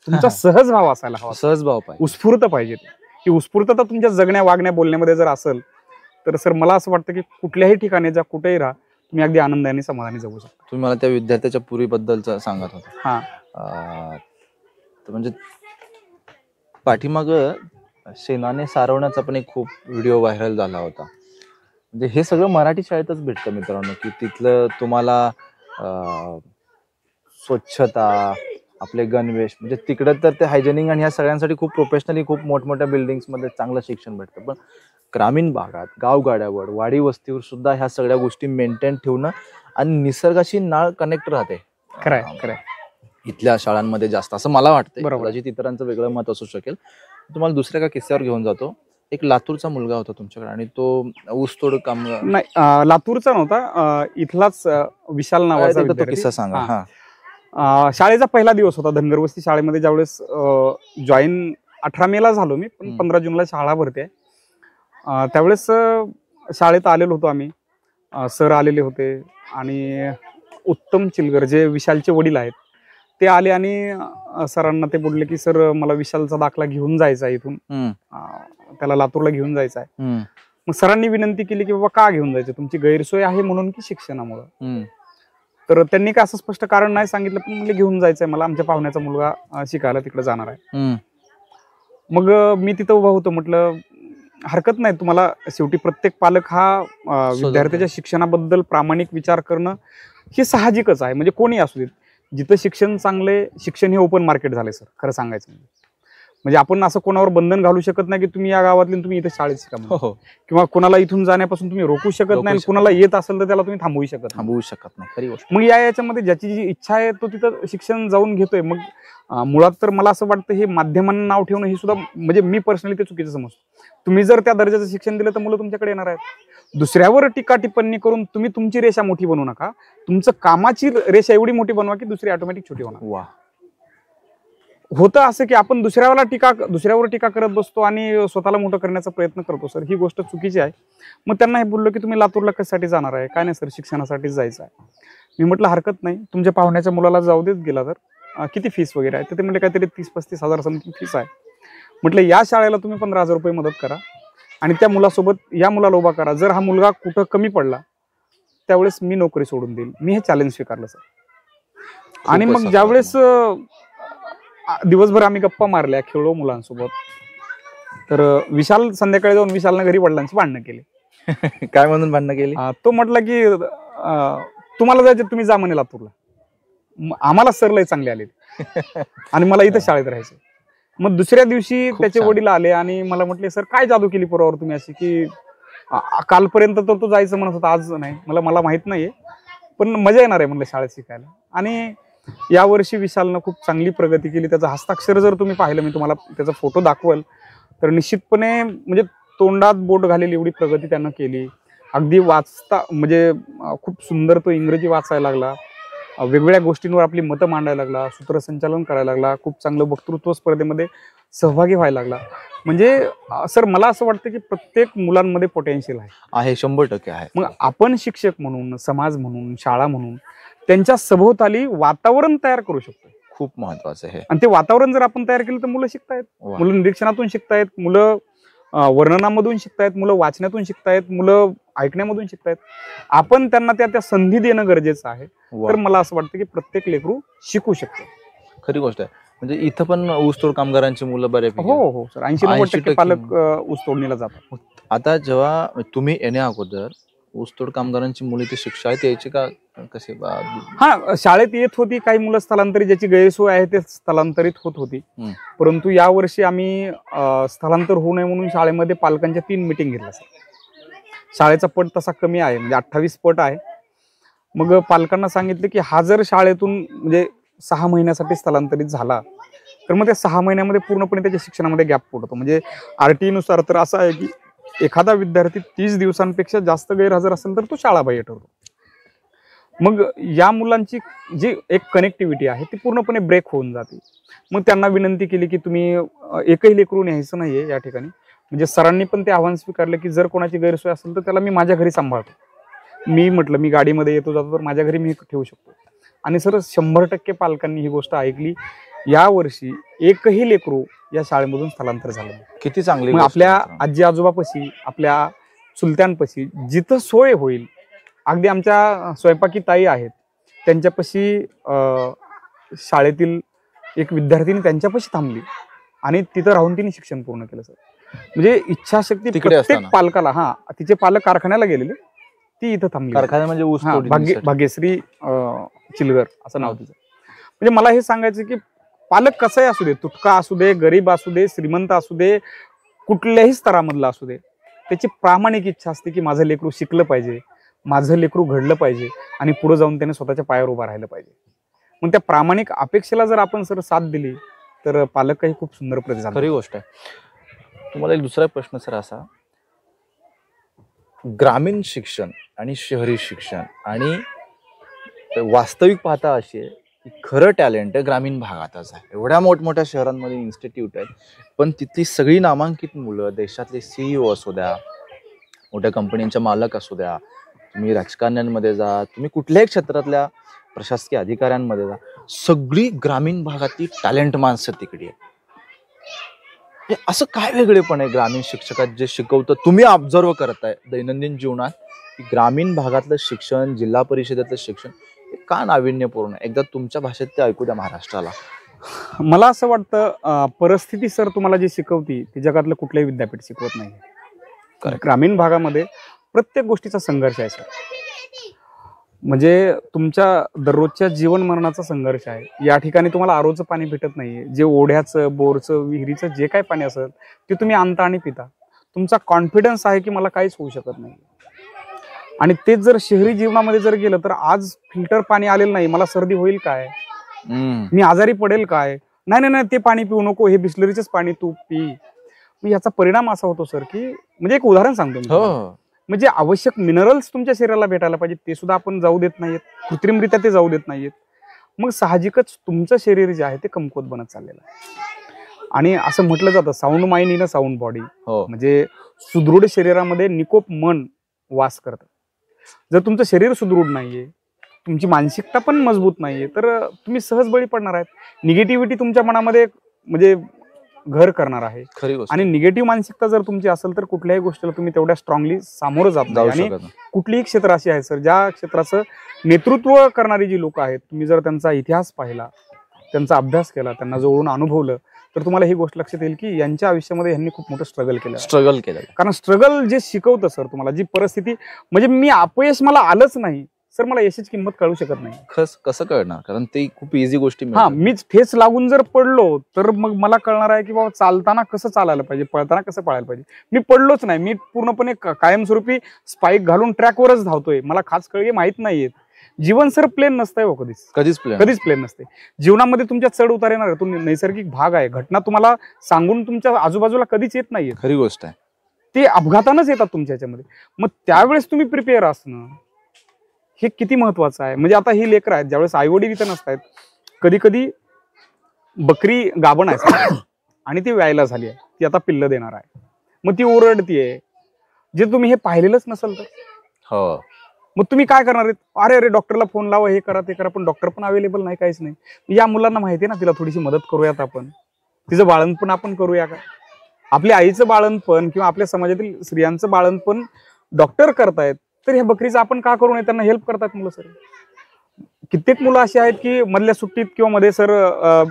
तुमचा सहज भाव असायला हवा, सहज भाव पाहिजे, उत्स्फूर्त पाहिजे. ही उत्स्फूर्तता तुमच्या जगण्या वागण्या बोलण्यामध्ये जर असेल तर सर मला असं वाटतं की कुठल्याही ठिकाणी जा, कुठेही राहा, तुम्ही अगदी आनंदाने समाधानी जगू शकता. तुम्ही मला त्या विद्यार्थ्याच्या पूर्वीबद्दल सांगत होता. हा, तर म्हणजे पाठीमाग शेणाने सारवण्याचा पण एक खूप व्हिडिओ व्हायरल झाला होता. म्हणजे हे सगळं मराठी शाळेतच भेटतं मित्रांनो, की तिथलं तुम्हाला स्वच्छता, आपले गणवेश, म्हणजे तिकडं तर ते हायजेनिक आणि ह्या सगळ्यांसाठी खूप प्रोफेशनली खूप मोठमोठ्या बिल्डिंग्समध्ये चांगलं शिक्षण भेटतं. पण ग्रामीण भागात, गावगाड्यावर, वाडी वस्तीवर सुद्धा ह्या सगळ्या गोष्टी मेंटेन ठेवणं आणि निसर्गाशी नाळ कनेक्ट राहते. खरंय खरंय. इथल्या शाळांमध्ये जास्त असं मला वाटतं. बरोबर. कदाचित इतरांचं वेगळं मत असू शकेल. तुम्हाला दुसऱ्या एका किस्स्यावर घेऊन जातो. एक लातूरचा मुलगा होता तुमच्याकडे आणि तो ऊसतोड काम नाही, लातूरचा नव्हता, इथलाच विशाल नावाचा तो विद्यार्थी. किस्सा सांगा. हा. हा, शाळेचा पहिला दिवस होता धनगरवस्ती शाळेमध्ये, ज्यावेळेस जॉईन 18 मेला झालो मी, पण 15 जूनला शाळा भरते. त्यावेळेस शाळेत आलेलो होतो आम्ही, सर आलेले होते आणि उत्तम चिलगर जे विशालचे वडील आहेत ते आले आणि सरांना ते बोलले की सर मला विशालचा दाखला घेऊन जायचा आहे इथून, त्याला लातूरला घेऊन जायचा आहे. मग सरांनी विनंती केली की बाबा का घेऊन जायचं, तुमची गैरसोय आहे म्हणून की शिक्षणामुळे. तर त्यांनी काय असं स्पष्ट कारण नाही सांगितलं, पण म्हणजे घेऊन जायचंय मला, आमच्या पाहुण्याचा मुलगा शिकायला तिकडे जाणार आहे. मग मी तिथं उभा होतो, म्हटलं हरकत नाही, तुम्हाला शेवटी प्रत्येक पालक हा विद्यार्थ्याच्या शिक्षणाबद्दल प्रामाणिक विचार करणं हे साहजिकच आहे. म्हणजे कोणी असू देत, जिथं शिक्षण चांगले, शिक्षण हे ओपन मार्केट झाले सर, खरं सांगायचं म्हणजे आपण असं कोणावर बंधन घालू शकत नाही की तुम्ही या गावातले तुम्ही इथे शाळेत शिका, किंवा कोणाला इथून जाण्यापासून तुम्ही रोखू शकत नाही, कुणाला येत असेल तर त्याला तुम्ही थांबवू शकत नाही. खरी गोष्ट. मग याच्यामध्ये ज्याची जी इच्छा आहे तो तिथं शिक्षण जाऊन घेतोय. मग मुळात तर मला असं वाटतं हे माध्यमांना नाव ठेवणं हे सुद्धा म्हणजे मी पर्सनली ते चुकीचं समजतो. तुम्ही जर त्या दर्जाचं शिक्षण दिलं तर मुलं तुमच्याकडे येणार आहेत. दुसऱ्यावर टीका टिप्पणी करून तुम्ही तुमची रेषा मोठी बनवू नका, तुमचं कामाची रेषा एवढी मोठी बनवा की दुसरी ऑटोमॅटिक छोटी होणार. वा. होतं असं की आपण दुसऱ्यावर टीका करत बसतो आणि स्वतःला मोठं करण्याचा प्रयत्न करतो सर, ही गोष्ट चुकीची आहे. मग त्यांना हे बोललो की तुम्ही लातूरला कशासाठी जाणार आहे, काय नाही सर शिक्षणासाठीच जायचं आहे. मी म्हटलं हरकत नाही, तुमच्या पाहुण्याच्या मुलाला जाऊ देत गेला तर किती फीस वगैरे आहे, तर ते म्हटले काहीतरी 30-35 हजार समथिंग फीस आहे. म्हटलं या शाळेला तुम्ही 15,000 रुपये मदत करा आणि त्या मुलासोबत या मुलाला उभा करा. जर हा मुलगा कुठं कमी पडला त्यावेळेस मी नोकरी सोडून देईल. मी हे चॅलेंज स्वीकारलं सर. आणि मग ज्यावेळेस दिवसभर आम्ही गप्पा मारल्या, खेळलो मुलांसोबत, तर विशाल संध्याकाळी जाऊन विशालनं घरी वडिलांची भांडणं केली. काय म्हणून भांडणं केली? तो म्हटला की तुम्हाला जायचं तुम्ही जा म्हणे लातूरला, आम्हाला सर लय चांगले आले आणि मला इथं शाळेत राहायचं. मग दुसऱ्या दिवशी त्याचे वडील आले आणि मला म्हटले सर काय जादू केली पोरावर तुम्ही अशी, की कालपर्यंत तर तो जायचं म्हणत होता, आज नाही. मला माहित नाहीये, पण मजा येणार आहे म्हणलं शाळेत शिकायला. आणि यावर्षी विशालनं खूप चांगली प्रगती केली. त्याचं हस्ताक्षर जर तुम्ही पाहिलं, मी तुम्हाला त्याचा फोटो दाखवल, तर निश्चितपणे म्हणजे तोंडात बोट घालेली एवढी प्रगती त्यानं केली. अगदी वाचता म्हणजे खूप सुंदर तो इंग्रजी वाचायला लागला, वेगवेगळ्या गोष्टींवर आपली मतं मांडायला लागला, सूत्रसंचालन करायला लागला, खूप चांगलं वक्तृत्व स्पर्धेमध्ये सहभागी व्हायला लागला. म्हणजे सर मला असं वाटतं की प्रत्येक मुलांमध्ये पोटेन्शियल आहे, 100% आहे. मग आपण शिक्षक म्हणून, समाज म्हणून, शाळा म्हणून त्यांच्या सभोवताली वातावरण तयार करू शकतो. खूप महत्वाचं आहे. आणि ते वातावरण जर आपण तयार केलं तर मुलं शिकतायत, मुलं निरीक्षणातून शिकतायत, मुलं वर्णनामधून शिकतायत, मुलं वाचण्यातून शिकतायत, मुलं ऐकण्यामधून शिकतायत. आपण त्यांना त्या संधी देणं गरजेचं आहे. तर मला असं वाटतं की प्रत्येक लेकरू शिकू शकतं. खरी गोष्ट आहे. म्हणजे इथं पण ऊसतोड कामगारांची मुलं बऱ्यापैकी. हो सर, 80-90% पालक ऊस तोडणीला जातात. आता जेव्हा तुम्ही येण्या अगोदर ऊसतोड कामगारांची मुलं इथे शिक्षात यायची का कसे? हा, शाळेत येत होती, काही मुलं स्थलांतरित ज्याची गैरसोय आहे ते स्थलांतरित होत होती. परंतु यावर्षी आम्ही स्थलांतर होऊ नये म्हणून शाळेमध्ये पालकांच्या 3 मीटिंग घेतल्या सर. शाळेचा पट तसा कमी आहे, म्हणजे 28 पट आहे. मग पालकांना सांगितलं की हा जर शाळेतून म्हणजे 6 महिन्यासाठी स्थलांतरित झाला तर मग त्या 6 महिन्यामध्ये पूर्णपणे त्याच्या शिक्षणामध्ये गॅप पडतो. म्हणजे RTE नुसार तर असं आहे की एखादा विद्यार्थी 30 दिवसांपेक्षा जास्त गैरहजर असेल तर तो शाळाबाह्य ठरतो. मग या मुलांची जी एक कनेक्टिव्हिटी आहे ती पूर्णपणे ब्रेक होऊन जाते. मग त्यांना विनंती केली की तुम्ही एकही लेकरू न्यायचं नाहीये या ठिकाणी. म्हणजे सरांनी पण ते आव्हान स्वीकारलं की जर कोणाची गैरसोय असेल तर त्याला मी माझ्या घरी सांभाळतो. मी म्हटलं मी गाडीमध्ये येतो जातो तर माझ्या घरी मी ठेवू शकतो. आणि सर 100% पालकांनी ही गोष्ट ऐकली. या वर्षी एकही लेकरू या शाळेमधून स्थलांतर झालं नाही. किती चांगली मग गोष्ट आपल्या आहे. आजी आजोबापाशी, आपल्या चुलत्यांपाशी जिथं सोय होईल, अगदी आमच्या स्वयंपाकी ताई आहेत त्यांच्यापाशी शाळेतील एक विद्यार्थिनी त्यांच्यापाशी थांबली आणि तिथं राहून तिने शिक्षण पूर्ण केलं सर. म्हणजे इच्छाशक्ती तिकडे प्रत्येक असताना. पालकाला, तिचे पालक कारखान्याला गेलेले, ती इथं थांबली. कारखाना म्हणजे ऊस तोडणीसाठी. भाग्यश्री चिलगर असं नाव तिचं. म्हणजे मला हे सांगायचं की पालक कसाही असू दे, तुटका असू दे, गरीब असू दे, श्रीमंत असू दे, कुठल्याही स्तरामधला असू दे, त्याची प्रामाणिक इच्छा असते की माझं लेकरू शिकलं पाहिजे, माझं लेकरू घडलं पाहिजे आणि पुढे जाऊन त्याने स्वतःच्या पायावर उभा राहिलं पाहिजे. मग त्या प्रामाणिक अपेक्षेला जर आपण सर साथ दिली तर पालकही खूप सुंदर प्रतिसाद. खरी गोष्ट आहे. तुम्हाला एक दुसरा प्रश्न सर असा, ग्रामीण शिक्षण आणि शहरी शिक्षण आणि वास्तविक पाहता अशी आहे की खरं टॅलेंट ग्रामीण भागातच आहे. एवढ्या मोठमोठ्या शहरांमध्ये इन्स्टिट्यूट आहेत, पण तिथली सगळी नामांकित मुलं, देशातले CEO असू द्या, मोठ्या कंपन्यांच्या मालक असू द्या, तुम्ही राजकारण्यांमध्ये जा, तुम्ही कुठल्याही क्षेत्रातल्या प्रशासकीय अधिकाऱ्यांमध्ये जा, सगळी ग्रामीण भागातली टॅलेंट माणसं तिकडे आहे. असं काय वेगळेपण आहे ग्रामीण शिक्षकात जे शिकवतं, तुम्ही ऑब्झर्व करताय दैनंदिन जीवनात, की ग्रामीण भागातलं शिक्षण, जिल्हा परिषदेतलं शिक्षण हे का नाविन्यपूर्ण आहे? एकदा तुमच्या भाषेत ते ऐकू द्या महाराष्ट्राला. मला असं वाटतं परिस्थिती सर तुम्हाला जे शिकवती ते जगातलं कुठलंही विद्यापीठ शिकवत नाही. ग्रामीण भागामध्ये प्रत्येक गोष्टीचा संघर्ष आहे सर. म्हणजे तुमच्या दररोजच्या जीवन मरणाचा संघर्ष आहे. या ठिकाणी तुम्हाला आरोचं पाणी भेटत नाहीये. जे ओढ्याचं, बोरचं, विहिरीचं जे काही पाणी असेल ते तुम्ही आणता आणि पिता. तुमचा कॉन्फिडन्स आहे की मला काहीच होऊ शकत नाही. आणि तेच जर शहरी जीवनामध्ये जर गेलं तर आज फिल्टर पाणी आलेलं नाही, मला सर्दी होईल काय, मी आजारी पडेल काय, नाही नाही नाही ते पाणी पिऊ नको, हे बिस्लरीचंच पाणी तू पी. मग याचा परिणाम असा होतो सर की, म्हणजे एक उदाहरण सांगतो मी, म्हणजे आवश्यक मिनरल्स तुमच्या शरीराला भेटायला पाहिजे ते सुद्धा आपण जाऊ देत नाहीत, कृत्रिमरित्या ते जाऊ देत नाहीत. मग साहजिकच तुमचं शरीर जे आहे ते कमकुवत बनत चाललेलं आहे. आणि असं म्हटलं जातं sound mind in a sound body. म्हणजे सुदृढ शरीरामध्ये निकोप मन वास करतं. जर तुमचं शरीर सुदृढ नाहीये, तुमची मानसिकता पण मजबूत नाहीये, तर तुम्ही सहज बळी पडणार आहेत. निगेटिव्हिटी तुमच्या मनामध्ये म्हणजे घर करणार आहे. आणि निगेटिव्ह मानसिकता जर तुमची असेल तर कुठल्याही गोष्टीला तुम्ही तेवढ्या स्ट्रॉंगली सामोरं जात नाही. आणि कुठलीही क्षेत्र अशी आहे सर ज्या क्षेत्राचं नेतृत्व करणारी जी लोक आहेत, तुम्ही जर त्यांचा इतिहास पाहिला, त्यांचा अभ्यास केला, त्यांना जवळून अनुभवलं तर तुम्हाला ही गोष्ट लक्षात येईल की यांच्या आयुष्यामध्ये यांनी खूप मोठं स्ट्रगल केलं. कारण स्ट्रगल जे शिकवतं सर तुम्हाला, जी परिस्थिती, म्हणजे मी अपयश मला आलंच नाही सर, मला यशाची किंमत कळू शकत नाही. कसं कळणार? कारण ते खूप इझी गोष्टी. मीच ठेच लागून जर पडलो तर मग मला कळणार आहे की बाबा चालताना कसं चालायला पाहिजे, पळताना कसं पळायला पाहिजे. मी पडलोच नाही, मी पूर्णपणे कायमस्वरूपी स्पाईक घालून ट्रॅकवरच धावतोय. मला खास कळगे माहित नाहीयेत. जीवन सर प्लेन नसतंय हो, कधीच प्लेन नसते. जीवनामध्ये तुमच्या चढ उतार येणार, तो नैसर्गिक भाग आहे. घटना तुम्हाला सांगून तुमच्या आजूबाजूला कधीच येत नाहीये. खरी गोष्ट आहे. ते अपघातानंच येतात तुमच्या ह्याच्यामध्ये. मग त्यावेळेस तुम्ही प्रिपेअर असणं हे किती महत्वाचं आहे. म्हणजे आता ही लेकरं आहेत, ज्यावेळेस आईवडील इथं नसतायत, कधी कधी बकरी गाभण आहे आणि ती व्यायला झाली आहे, ती आता पिल्ल देणार आहे, मग ती ओरडतीये, जे तुम्ही हे पाहिलेलंच नसेल तर मग तुम्ही काय करणार आहेत? अरे डॉक्टरला फोन लावा, हे करा ते करा, पण डॉक्टर पण अवेलेबल नाही, काहीच नाही. या मुलांना माहिती आहे ना, तिला थोडीशी मदत करूयात आपण, तिचं बाळंतपण आपण करूया का? आपल्या आईचं बाळंतपण किंवा आपल्या समाजातील स्त्रियांचं बाळंतपण डॉक्टर करतायत, तर ह्या बकरीचं आपण का करू नये? त्यांना हेल्प करतात मुलं सर. कित्येक मुलं अशी आहेत की मधल्या सुट्टीत किंवा मध्ये सर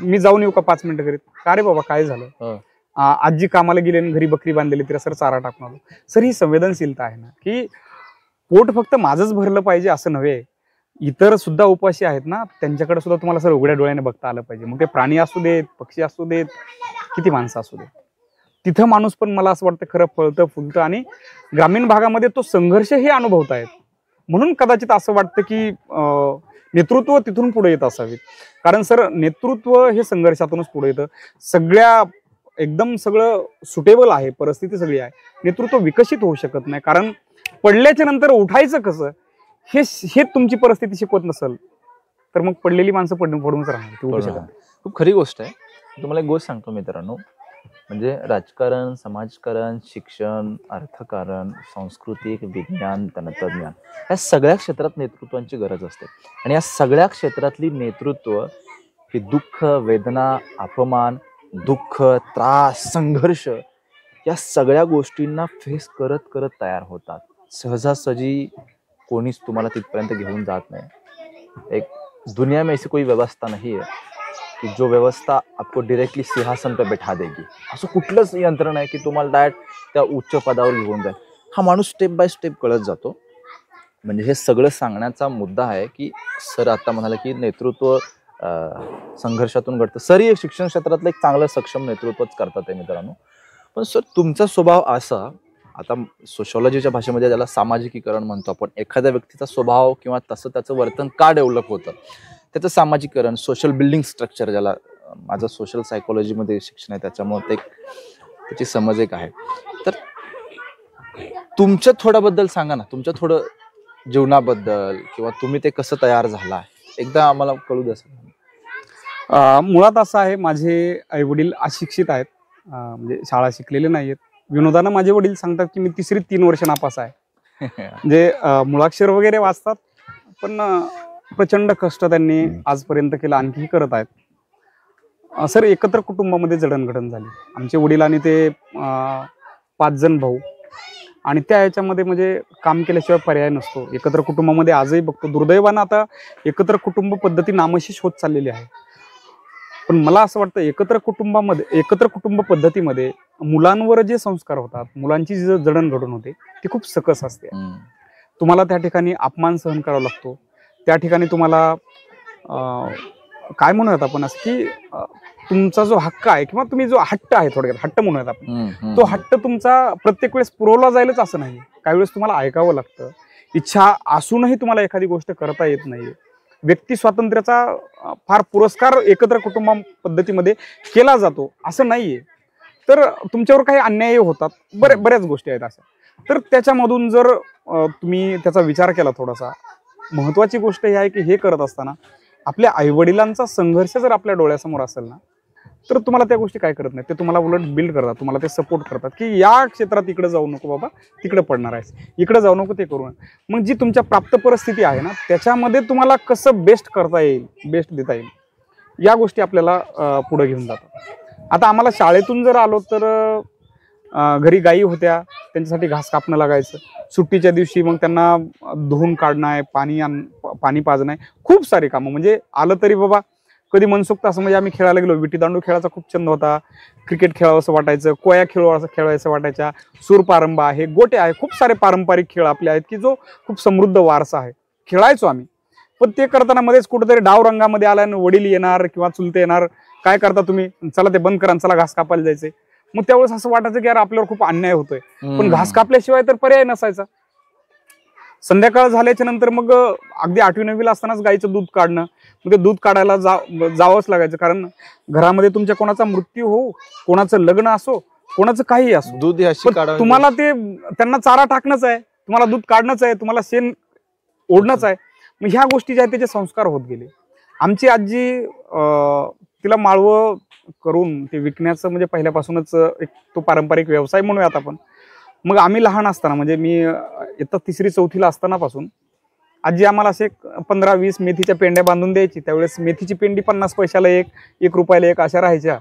मी जाऊन येऊ का 5 मिनिटं घरी? का रे बाबा काय झालं? आजी कामाला गेली आणि घरी बकरी बांधलेली, तिला सर चारा टाकून आलो. सर ही संवेदनशीलता आहे ना, की पोट फक्त माझंच भरलं पाहिजे असं नव्हे, इतर सुद्धा उपाशी आहेत ना, त्यांच्याकडे सुद्धा तुम्हाला सर उघड्या डोळ्याने बघता आलं पाहिजे. मग ते प्राणी असू देत, पक्षी असू देत, किती माणसं असू देत, तिथं माणूस पण मला असं वाटतं खरं फळतं फुलतं. आणि ग्रामीण भागामध्ये तो संघर्षही अनुभवतायत. म्हणून कदाचित असं वाटतं की नेतृत्व तिथून पुढे येत असावीत. कारण सर नेतृत्व हे संघर्षातूनच पुढे येतं. सगळ्या एकदम सगळं सुटेबल आहे, परिस्थिती सगळी आहे, नेतृत्व विकसित होऊ शकत नाही. कारण पडल्याच्या नंतर उठायचं कसं हे तुमची परिस्थिती शिकवत नसेल तर मग पडलेली माणसं पडूनच राहणार, ते उठू शकत नाही. खूप खरी गोष्ट आहे. तुम्हाला एक गोष्ट सांगतो मित्रांनो, म्हणजे राजकारण, समाजकारण, शिक्षण, अर्थकारण, सांस्कृतिक, विज्ञान, तंत्रज्ञान या सगळ्या क्षेत्रात नेतृत्वाची गरज असते. आणि या सगळ्या क्षेत्रातली नेतृत्व ही दुःख, वेदना, अपमान, दुःख, त्रास, संघर्ष या सगळ्या गोष्टींना फेस करत करत तयार होतात. सहजासहजी कोणीच तुम्हाला तिथपर्यंत घेऊन जात नाही. एक दुनिया में ऐसी कोई व्यवस्था नहीं है कि जो व्यवस्था आपको डायरेक्टली सिंहासन पे बैठा देगी. असं कुठलंच यंत्रणा आहे की तुम्हाला डायरेक्ट त्या उच्च पदावर घेऊन जाईल. हा माणूस स्टेप बाय स्टेप कळत जातो. म्हणजे हे सगळं सांगण्याचा मुद्दा आहे की सर आता म्हणाले की नेतृत्व संघर्षातून घडतं. सर हे शिक्षण क्षेत्रातलं एक चांगलं सक्षम नेतृत्वच करतात आहे मित्रांनो. पण सर तुमचा स्वभाव असा, आता सोशॉलॉजीच्या भाषेमध्ये ज्याला सामाजिकीकरण म्हणतो आपण, एखाद्या व्यक्तीचा स्वभाव किंवा तसं त्याचं वर्तन का डेव्हलप होतं त्याचं सामाजिकरण, सोशल बिल्डिंग स्ट्रक्चर, ज्याला माझं सोशल सायकोलॉजीमध्ये शिक्षण आहे त्याच्यामुळे त्याची समज एक आहे. तर तुमच्या थोड्याबद्दल सांगा ना, तुमच्या थोडं जीवनाबद्दल किंवा तुम्ही ते कसं तयार झाला एकदा आम्हाला कळू द्या. मुळात असं आहे, माझे आई वडील अशिक्षित आहेत, म्हणजे शाळा शिकलेले नाहीयेत. विनोदानं माझे वडील सांगतात की मी 3 वर्ष नापास आहे. म्हणजे मुळाक्षर वगैरे वाचतात, पण प्रचंड कष्ट त्यांनी आजपर्यंत केलं, आणखीही करत आहेत. सर एकत्र कुटुंबामध्ये जडणघडण झाली. आमचे वडील आणि ते 5 जण भाऊ, आणि त्या ह्याच्यामध्ये म्हणजे काम केल्याशिवाय पर्याय नसतो. एकत्र कुटुंबामध्ये आजही बघतो, दुर्दैवानं आता एकत्र कुटुंब पद्धती नामशेष होत चाललेली आहे. पण मला असं वाटतं एकत्र कुटुंब पद्धतीमध्ये मुलांवर जे संस्कार होतात, मुलांची जी जडणघडण होते ती खूप सकस असते. तुम्हाला त्या ठिकाणी अपमान सहन करावा लागतो. त्या ठिकाणी तुम्हाला काय म्हणूयात आपण असं की तुमचा जो हक्क आहे किंवा तुम्ही जो हट्ट आहे, थोडक्यात हट्ट म्हणूयात आपण, तो हट्ट तुमचा प्रत्येक वेळेस पुरवला जाईलच असं नाही. काही वेळेस तुम्हाला ऐकावं लागतं. इच्छा असूनही तुम्हाला एखादी गोष्ट करता येत नाही. व्यक्ती स्वातंत्र्याचा फार पुरस्कार एकत्र कुटुंब पद्धतीमध्ये केला जातो असं नाहीये. तर तुमच्यावर काही अन्याय होतात, बऱ्याच गोष्टी आहेत अशा. तर त्याच्यामधून जर तुम्ही त्याचा विचार केला थोडासा, महत्वाची गोष्ट ही आहे की हे करत असताना आपल्या आईवडिलांचा संघर्ष जर आपल्या डोळ्यासमोर असेल ना, तर तुम्हाला त्या गोष्टी काय करत नाही, ते तुम्हाला उलट बिल्ड करतात, तुम्हाला ते सपोर्ट करतात की या क्षेत्रात इकडे जाऊ नको बाबा, तिकडे पडणार आहेस, इकडे जाऊ नको, ते करू नये. मग जी तुमच्या प्राप्त परिस्थिती आहे ना, त्याच्यामध्ये तुम्हाला कसं बेस्ट करता येईल, बेस्ट देता येईल, या गोष्टी आपल्याला पुढे घेऊन जातात. आता आम्हाला शाळेतून जर आलो तर घरी गायी होत्या, त्यांच्यासाठी घास कापणं लागायचं. सुट्टीच्या दिवशी मग त्यांना धुवून काढणं आहे, पाणी पाजणं आहे, खूप सारी कामं. म्हणजे आलं तरी बाबा कधी मनसोक्त असं, म्हणजे आम्ही खेळायला गेलो, विटीदांडू खेळायचा खूप छंद होता, क्रिकेट खेळावं असं वाटायचं, कोया खेळायचं वाटायच्या, सूरपारंबा आहे, गोटे आहे, खूप सारे पारंपरिक खेळ आपले आहेत की जो खूप समृद्ध वारसा आहे, खेळायचो आम्ही. पण ते करताना मध्येच कुठेतरी डाव रंगामध्ये आला आणि वडील येणार किंवा चुलते येणार, काय करता तुम्ही, चला ते बंद करा, चला घास कापायला जायचे. मग त्यावेळेस असं वाटायचं की यार आपल्यावर खूप अन्याय होतोय, पण घास कापल्याशिवाय तर पर्याय नसायचा. संध्याकाळ झाल्याच्या नंतर मग अगदी 8वी-9वीला असतानाच गाईचं दूध काढणं, मग ते दूध काढायला जावंच लागायचं. कारण घरामध्ये तुमच्या कोणाचा मृत्यू हो, कोणाचं लग्न असो, कोणाचं काही असो, दूध तुम्हाला ते त्यांना चारा टाकणंच आहे, तुम्हाला दूध काढणंच आहे, तुम्हाला शेण ओढणंच आहे. मग ह्या गोष्टी ज्या आहेत त्याचे संस्कार होत गेले. आमची आजी तिला माळवं करून ते विकण्याचं म्हणजे पहिल्यापासूनच एक तो पारंपरिक व्यवसाय म्हणूयात आपण. मग आम्ही लहान असताना, म्हणजे मी इयत्ता 3री-4थीला असतानापासून आजी आम्हाला असे 15-20 मेथीच्या पेंड्या बांधून द्यायची. त्यावेळेस मेथीची पेंडी 50 पैशाला एक रुपयाला एक अशा राहायच्या.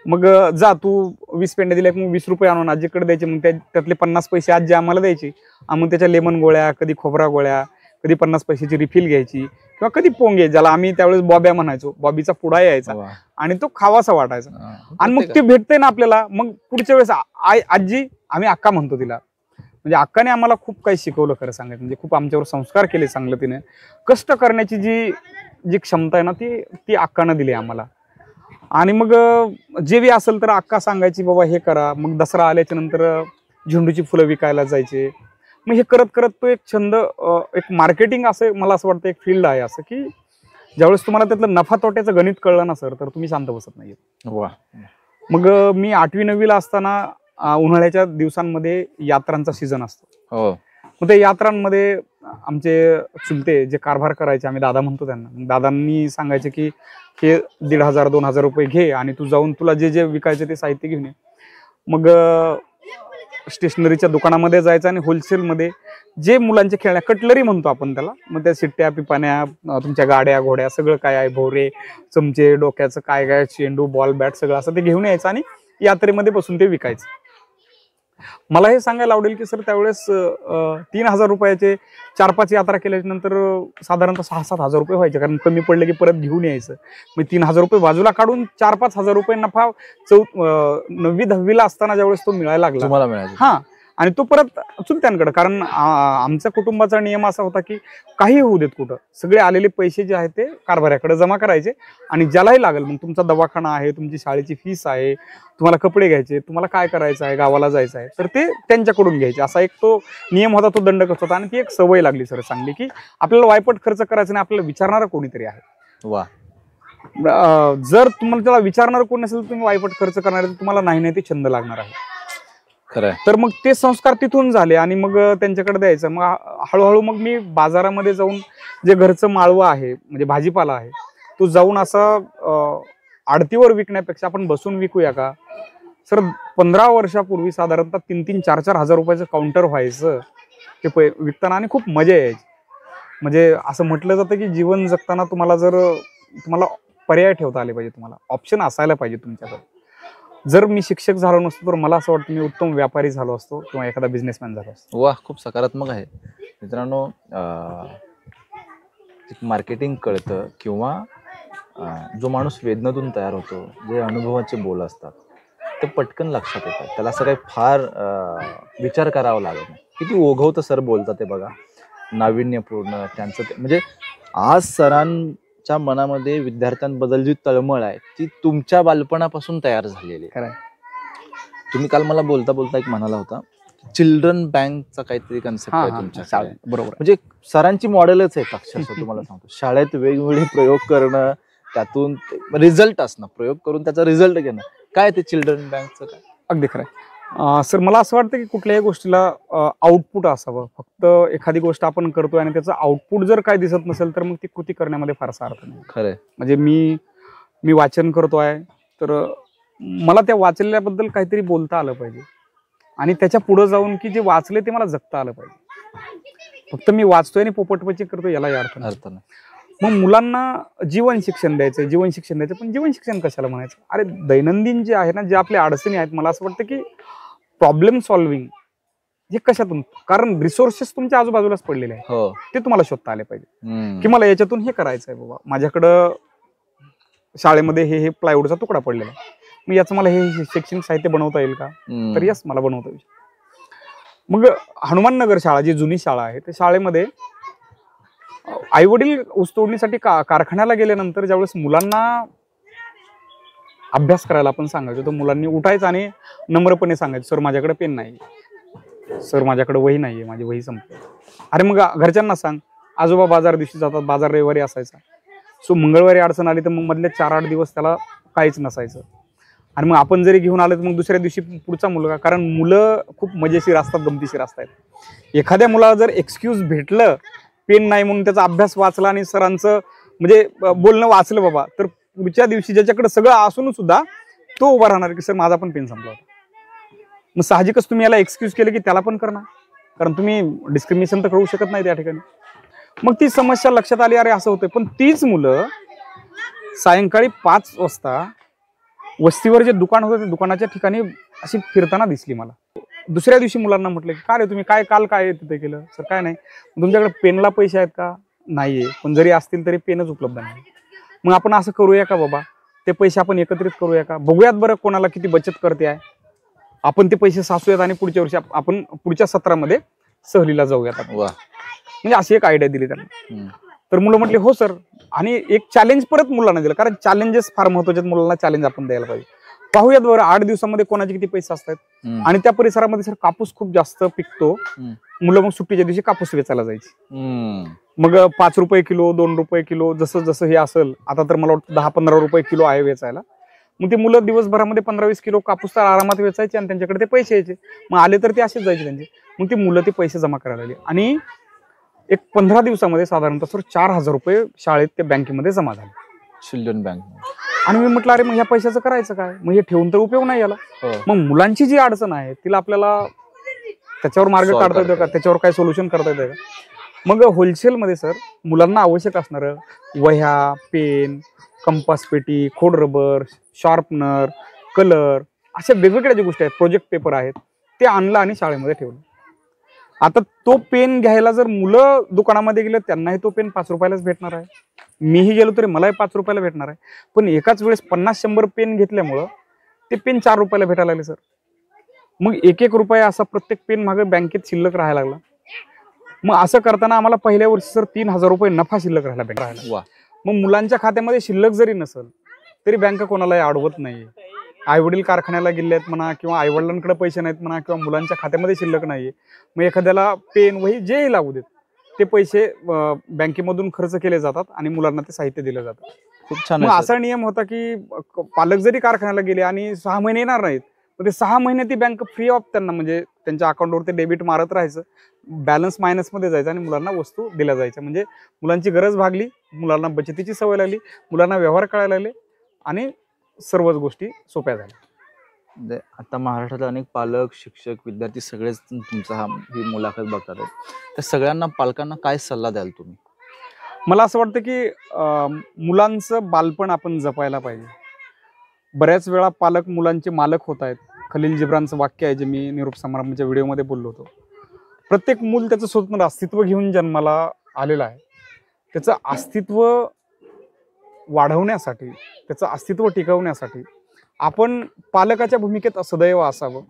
मग जा तू 20 पेंड्या दिल्या, मग 20 रुपये आणून आजीकडे द्यायचे. मग त्यातले 50 पैसे आजी आम्हाला द्यायची. मग त्याच्या लेमन गोळ्या, कधी खोबरा गोळ्या, कधी 50 पैशाची रिफिल घ्यायची, किंवा कधी पोंगे, ज्याला आम्ही त्यावेळेस बॉब्या म्हणायचो, बॉबीचा पुडा यायचा आणि तो खावासा वाटायचा. आणि मग ते भेटते ना आपल्याला, मग पुढच्या वेळेस आजी, आम्ही अक्का म्हणतो तिला, म्हणजे अक्काने आम्हाला खूप काही शिकवलं खरं सांगायचं म्हणजे. खूप आमच्यावर संस्कार केले चांगलं तिने. कष्ट करण्याची जी क्षमता आहे ना, ती अक्कानं दिली आम्हाला. आणि मग जे बी असेल तर अक्का सांगायची बाबा हे करा. मग दसरा आल्याच्या नंतर झेंडूची फुलं विकायला जायचे. मग हे करत करत तो एक छंद, एक मार्केटिंग असं मला असं वाटतं एक फील्ड आहे असं, की ज्यावेळेस तुम्हाला त्यातलं नफा तोट्याचं गणित कळलं ना सर, तर तुम्ही शांत बसत नाही. वा. मग मी 8वी-9वीला असताना उन्हाळ्याच्या दिवसांमध्ये यात्रांचा सीझन असतो. हो. मग त्या यात्रांमध्ये आमचे चुलते जे कारभार करायचे, आम्ही दादा म्हणतो त्यांना, दादांनी सांगायचे की हे 1,500-2,000 रुपये घे आणि तू जाऊन तुला जे जे विकायचे ते साहित्य घेऊन ये. मग स्टेशनरीच्या दुकानामध्ये जायचं आणि होलसेलमध्ये जे मुलांचे खेळण्या, कटलरी म्हणतो आपण त्याला, मग त्या शिट्ट्या, पिपाण्या, तुमच्या गाड्या घोड्या सगळं काय आहे, भोवरे, चमचे, डोक्याचं काय काय, चेंडू, बॉल, बॅट सगळं असं ते घेऊन यायचं आणि यात्रेमध्ये बसून ते विकायचं. मला हे सांगायला आवडेल की सर त्यावेळेस 3,000 रुपयाचे 4-5 यात्रा केल्याच्या नंतर साधारणतः 6-7 हजार रुपये व्हायचे, कारण कमी पडले की परत घेऊन यायचं. मग 3,000 रुपये बाजूला काढून 4-5 हजार रुपये नफा 9वी-10वीला असताना ज्यावेळेस तो मिळायला लागला तुम्हाला मिळायचं. हा, आणि तो परत चुलत्यांकडे, कारण आमच्या कुटुंबाचा नियम असा होता की काही होऊ देत कुठं, सगळे आलेले पैसे जे आहेत ते कारभाऱ्याकडे जमा करायचे आणि ज्यालाही लागेल, मग तुमचा दवाखाना आहे, तुमची शाळेची फीस आहे, तुम्हाला कपडे घ्यायचे, तुम्हाला काय करायचं आहे, गावाला जायचं आहे, तर ते त्यांच्याकडून घ्यायचे. असा एक तो नियम होता, तो दंडकच होता. आणि ती एक सवय लागली सर चांगली, की आपल्याला वायपट खर्च करायचं नाही, आपल्याला विचारणारा कोणीतरी आहे. वा. जर तुम्हाला त्याला विचारणार कोण नसेल तर तुम्ही वायपट खर्च करणार आहे, तर तुम्हाला नाही ते छंद लागणार आहे. खरंय. तर मग ते संस्कार तिथून झाले आणि मग त्यांच्याकडे द्यायचं. मग हळूहळू मग मी बाजारामध्ये जाऊन जे घरचं माळवं आहे, म्हणजे भाजीपाला आहे, तो जाऊन असं आडतीवर विकण्यापेक्षा आपण बसून विकूया का सर. 15 वर्षापूर्वी साधारणतः 3-4 हजार रुपयाचं काउंटर व्हायचं ते विकताना, आणि खूप मजा यायची. म्हणजे असं म्हटलं जातं की जीवन जगताना तुम्हाला पर्याय ठेवता आले पाहिजे, तुम्हाला ऑप्शन असायला पाहिजे तुमच्याकडे. जर मी शिक्षक झालो नसतो तर मला असं वाटतं मी उत्तम व्यापारी झालो असतो किंवा एखादा बिझनेसमॅन झालो असतो. वा, खूप सकारात्मक आहे. मित्रांनो, मार्केटिंग कळतं किंवा जो माणूस वेदनेतून तयार होतो, जे अनुभवाचे बोल असतात ते पटकन लक्षात येतात, त्याला असं काही फार विचार करावा लागत नाही. किती ओघवतं सर बोलतात ते बघा, नाविन्यपूर्ण त्यांचं म्हणजे आज सरांच्या मनामध्ये विद्यार्थ्यांबद्दल जी तळमळ आहे ती तुमच्या बालपणापासून तयार झालेली आहे. तुम्ही काल मला बोलता बोलता एक म्हणाला होता, चिल्ड्रन बँकचा काहीतरी कन्सेप्ट आहे तुमच्या शाळेत. बरोबर, म्हणजे सरांची मॉडेलच आहे अक्षरशः. तुम्हाला सांगतो, शाळेत वेगवेगळे प्रयोग करणं, त्यातून रिझल्ट असणं, प्रयोग करून त्याचा रिझल्ट घेणं. काय ते चिल्ड्रन बँकचं काय? अगदी खरं. सर मला असं वाटतं की कुठल्याही गोष्टीला आउटपुट असावं. फक्त एखादी गोष्ट आपण करतोय आणि त्याचं आउटपुट जर काय दिसत नसेल तर मग ती कृती करण्यामध्ये फारसा अर्थ नाही. खरंय. म्हणजे मी वाचन करतोय तर मला त्या वाचल्याबद्दल काहीतरी बोलता आलं पाहिजे आणि त्याच्या पुढे जाऊन की जे वाचले ते मला जगता आलं पाहिजे. फक्त मी वाचतोय आणि पोपटपची करतोय याला अर्थ नाही. मग मुलांना जीवन शिक्षण द्यायचं, पण जीवन शिक्षण कशाला म्हणायचं? अरे दैनंदिन जे आहे ना, जे आपल्या अडचणी आहेत, मला असं वाटतं की प्रॉब्लेम सॉल्व्हिंग हे कशातून, कारण रिसोर्सेस तुमच्या आजूबाजूलाच पडलेले आहेत, ते तुम्हाला शोधता आले पाहिजे की मला याच्यातून हे करायचं आहे. बाबा माझ्याकडं शाळेमध्ये हे प्लायवूडचा तुकडा पडलेला आहे, मग याचं मला हे शैक्षणिक साहित्य बनवता येईल का? तर यस, मला बनवता येईल. मग हनुमाननगर शाळा जी जुनी शाळा आहे त्या शाळेमध्ये आई वडील ऊसतोडणीसाठी कारखान्याला गेल्यानंतर ज्यावेळेस मुलांना अभ्यास करायला आपण सांगायचो तर मुलांनी उठायचं आणि नम्रपणे सांगायचं, सर माझ्याकडे पेन नाही, सर माझ्याकडे वही नाहीये, माझी वही संपली. अरे मग घरच्यांना सांग. आजोबा बाजार दिवशी जातात, बाजार रविवारी असायचा, सो मंगळवारी अडचण आली तर मग मधले 4-8 दिवस त्याला काहीच नसायचं. आणि मग आपण जरी घेऊन आलो तर मग दुसऱ्या दिवशी पुढचा मुलगा, कारण मुलं खूप मजेशीर असतात, गमतीशीर असतात. एखाद्या मुलाला जर एक्सक्यूज भेटलं पेन नाही म्हणून, त्याचा अभ्यास वाचला आणि सरांचं म्हणजे बोलणं वाचलं बाबा, तर पुढच्या दिवशी ज्याच्याकडे सगळं असून सुद्धा तो उभा राहणार की सर माझा पण पेन संपला होता. मग साहजिकच तुम्ही याला एक्सक्यूज केलं की त्याला पण करणार, कारण तुम्ही डिस्क्रिमिनेशन तर करू शकत नाही त्या ठिकाणी. मग ती समस्या लक्षात आली, अरे असं होतंय. पण तीच मुलं सायंकाळी 5 वाजता वस्तीवर जे दुकान होतं त्या दुकानाच्या ठिकाणी अशी फिरताना दिसली मला. दुसऱ्या दिवशी मुलांना म्हटलं की काय रे तुम्ही काल काय तिथे केलं? सर काय नाही. तुमच्याकडे पेनला पैसे आहेत का? नाहीये, पण जरी असतील तरी पेनच उपलब्ध नाही. मग आपण असं करूया का बाबा, ते पैसे आपण एकत्रित करूया का, बघूयात बरं कोणाला किती बचत करते आहे, आपण ते पैसे साचूयात आणि पुढच्या वर्षी आपण पुढच्या सत्रामध्ये सहलीला जाऊयात. म्हणजे अशी एक आयडिया दिली त्यांना. तर मुलं म्हटले हो सर. आणि एक चॅलेंज परत मुलांना दिलं, कारण चॅलेंजेस फार महत्वाचे आहेत, मुलांना चॅलेंज आपण द्यायला पाहिजे. पाहूयात बरं 8 दिवसामध्ये कोणाचे किती पैसे असतात. आणि त्या परिसरामध्ये सर कापूस खूप जास्त पिकतो. मुलं मग सुट्टीच्या दिवशी कापूस वेचायला जायची. मग 5 रुपये किलो, 2 रुपये किलो, जसं जसं हे असेल. आता तर मला वाटतं 10-15 रुपये किलो आहे वेचायला. मग ते मुलं दिवसभरामध्ये 15-20 किलो कापूस तर आरामात वेचायचे आणि त्यांच्याकडे ते पैसे यायचे. मग आले तर ते असेच जायचे त्यांचे. मग ती मुलं ते पैसे जमा करायला लागली आणि एक 15 दिवसामध्ये साधारणतः सर 4,000 रुपये शाळेत ते बँकेमध्ये जमा झाले, चिल्ड्रन बँक. आणि मी म्हटलं अरे मग ह्या पैशाचं करायचं काय, मग हे ठेवून तर उपयोग नाही याला. मग मुलांची जी अडचण आहे तिला आपल्याला त्याच्यावर मार्ग काढता येतो का, त्याच्यावर काय सोल्युशन करता येतं का. मग होलसेलमध्ये सर मुलांना आवश्यक असणारं वह्या, पेन, कंपास पेटी, खोड रबर, शार्पनर, कलर, अशा वेगवेगळ्या ज्या गोष्टी आहेत, प्रोजेक्ट पेपर आहेत, ते आणलं आणि शाळेमध्ये ठेवलं. आता तो पेन घ्यायला जर मुलं दुकानामध्ये गेले त्यांनाही तो पेन 5 रुपयालाच भेटणार आहे. मीही गेलो तरी मलाही 5 रुपयाला भेटणार आहे. पण एकाच वेळेस 50-100 पेन घेतल्यामुळं ते पेन 4 रुपयाला भेटायला लागले सर. मग 1-1 रुपया असा प्रत्येक पेन मागे बँकेत शिल्लक राहायला लागला. मग असं करताना आम्हाला पहिल्या वर्षी सर 3,000 रुपये नफा शिल्लक राहिला. मग मुलांच्या खात्यामध्ये शिल्लक जरी नसेल तरी बँक कोणालाही अडवत नाही. आईवडील कारखान्याला गेले आहेत म्हणा, किंवा आईवडिलांकडे पैसे नाहीत म्हणा, किंवा मुलांच्या खात्यामध्ये शिल्लक नाहीये, मग एखाद्याला पेन वही जेही लागू देत ते पैसे बँकेमधून खर्च केले जातात आणि मुलांना ते साहित्य दिलं जातं. खूप छान. मग असा नियम होता की पालक जरी कारखान्याला गेले आणि 6 महिने येणार नाहीत, मग ते 6 महिने ती बँक फ्री ऑफ त्यांना म्हणजे त्यांच्या अकाउंटवर ते डेबिट मारत राहायचं, बॅलन्स मायनसमध्ये जायचं आणि मुलांना वस्तू दिल्या जायच्या. म्हणजे मुलांची गरज भागली, मुलांना बचतीची सवय लागली, मुलांना व्यवहार कळायला लागले आणि सर्वच गोष्टी सोप्या झाल्या. आता महाराष्ट्रात अनेक पालक, शिक्षक, विद्यार्थी सगळेच तुमचा ही मुलाखत बघतात आहेत. तर सगळ्यांना, पालकांना काय सल्ला द्याल तुम्ही? मला असं वाटतं की मुलांचं बालपण आपण जपायला पाहिजे. बऱ्याच वेळा पालक मुलांचे मालक होत आहेत. खलील जिब्रानचं वाक्य आहे जे मी निरोप समारंभाच्या व्हिडिओमध्ये बोललो होतो. प्रत्येक मूल त्याचं स्वतंत्र अस्तित्व घेऊन जन्माला आलेलं आहे. त्याचं अस्तित्व वाढवण्यासाठी, त्याचं अस्तित्व टिकवण्यासाठी आपण पालकाच्या भूमिकेत सदैव असावं.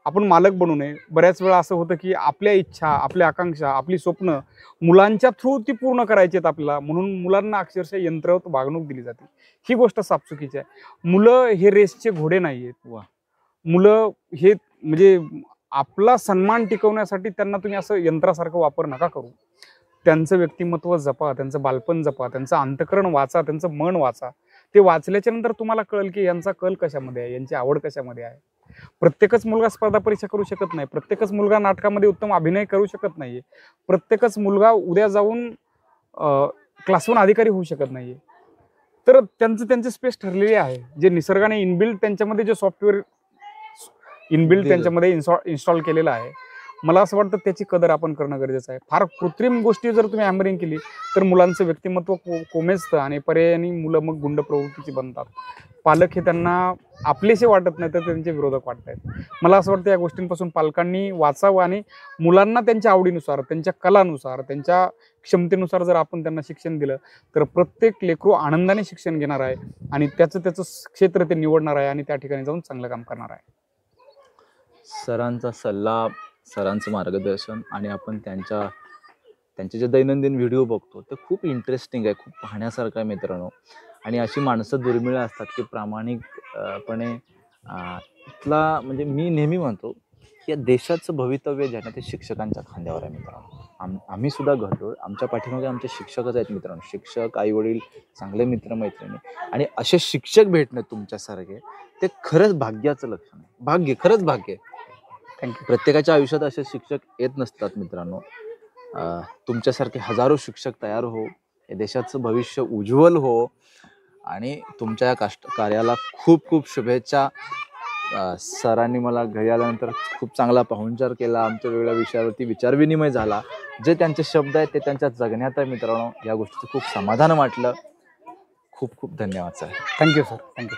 आपण मालक बनू नये. बऱ्याच वेळा असं होतं की आपल्या इच्छा, आपल्या आकांक्षा, आपली स्वप्न मुलांच्या थ्रू ती पूर्ण करायची आहेत आपल्याला, म्हणून मुलांना अक्षरशः यंत्रवत वागणूक दिली जाते. ही गोष्ट सापचुकीची आहे. मुलं हे रेसचे घोडे नाही आहेत. मुलं हे म्हणजे आपला सन्मान टिकवण्यासाठी त्यांना तुम्ही असं यंत्रासारखं वापर नका करू. त्यांचं व्यक्तिमत्व जपा, त्यांचं बालपण जपा, त्यांचं अंतःकरण वाचा, त्यांचं मन वाचा. ते वाचल्याच्या नंतर तुम्हाला कळेल की यांचा कल कशामध्ये आहे, यांची आवड कशामध्ये आहे. प्रत्येकच मुलगा स्पर्धा परीक्षा करू शकत नाही, प्रत्येकच मुलगा नाटकामध्ये उत्तम अभिनय करू शकत नाहीये, प्रत्येकच मुलगा उद्या जाऊन क्लास 1 अधिकारी होऊ शकत नाहीये. तर त्यांचे स्पेस ठरलेले आहे. जे निसर्गाने इनबिल्ट त्यांच्यामध्ये जे सॉफ्टवेअर त्यांच्यामध्ये इन्स्टॉल केलेलं आहे, मला असं वाटतं त्याची कदर आपण करणं गरजेचं आहे. फार कृत्रिम गोष्टी जर तुम्ही हॅमरिंग केली तर मुलांचं व्यक्तिमत्व कोमेजतं आणि पर्यायाने मुलं मग गुंड प्रवृत्तीची बनतात. पालक हे त्यांना आपलेसे वाटत नाही तर त्यांचे विरोधक वाटत आहेत. मला असं वाटतं या गोष्टींपासून पालकांनी वाचावं आणि मुलांना त्यांच्या आवडीनुसार, त्यांच्या कलानुसार, त्यांच्या क्षमतेनुसार जर आपण त्यांना शिक्षण दिलं तर प्रत्येक लेकरू आनंदाने शिक्षण घेणार आहे आणि त्याचं क्षेत्र ते निवडणार आहे आणि त्या ठिकाणी जाऊन चांगलं काम करणार आहे. सरांचा सल्ला, सरांचं मार्गदर्शन आणि आपण त्यांचे जे दैनंदिन व्हिडिओ बघतो ते खूप इंटरेस्टिंग आहे, खूप पाहण्यासारखं आहे मित्रांनो. आणि अशी माणसं दुर्मिळ असतात की प्रामाणिकपणे इथला म्हणजे मी नेहमी म्हणतो की या देशाचं भवितव्य जे आहे ना ते शिक्षकांच्या खांद्यावर आहे मित्रांनो. आम्ही सुद्धा घडलो, आमच्या पाठीमागे आमचे शिक्षकच आहेत मित्रांनो. शिक्षक, आई वडील, चांगले मित्रमैत्रिणी आणि असे शिक्षक भेटणं तुमच्यासारखे ते खरंच भाग्याचं लक्षण आहे. भाग्य, खरंच भाग्य आहे. थँक्यू. प्रत्येकाच्या आयुष्यात असे शिक्षक येत नसतात मित्रांनो. तुमच्यासारखे हजारो शिक्षक तयार हो, या देशाचं भविष्य उज्ज्वल हो आणि तुमच्या या कार्याला खूप खूप शुभेच्छा. सरांनी मला घरी आल्यानंतर खूप चांगला पाहुणचार केला, आमच्या वेगळ्या विषयावरती विचारविनिमय झाला. जे त्यांचे शब्द आहेत ते त्यांच्या जगण्यात आहे मित्रांनो. या गोष्टीचं खूप समाधान वाटलं. खूप खूप धन्यवाद सर. Thank you sir. थँक्यू.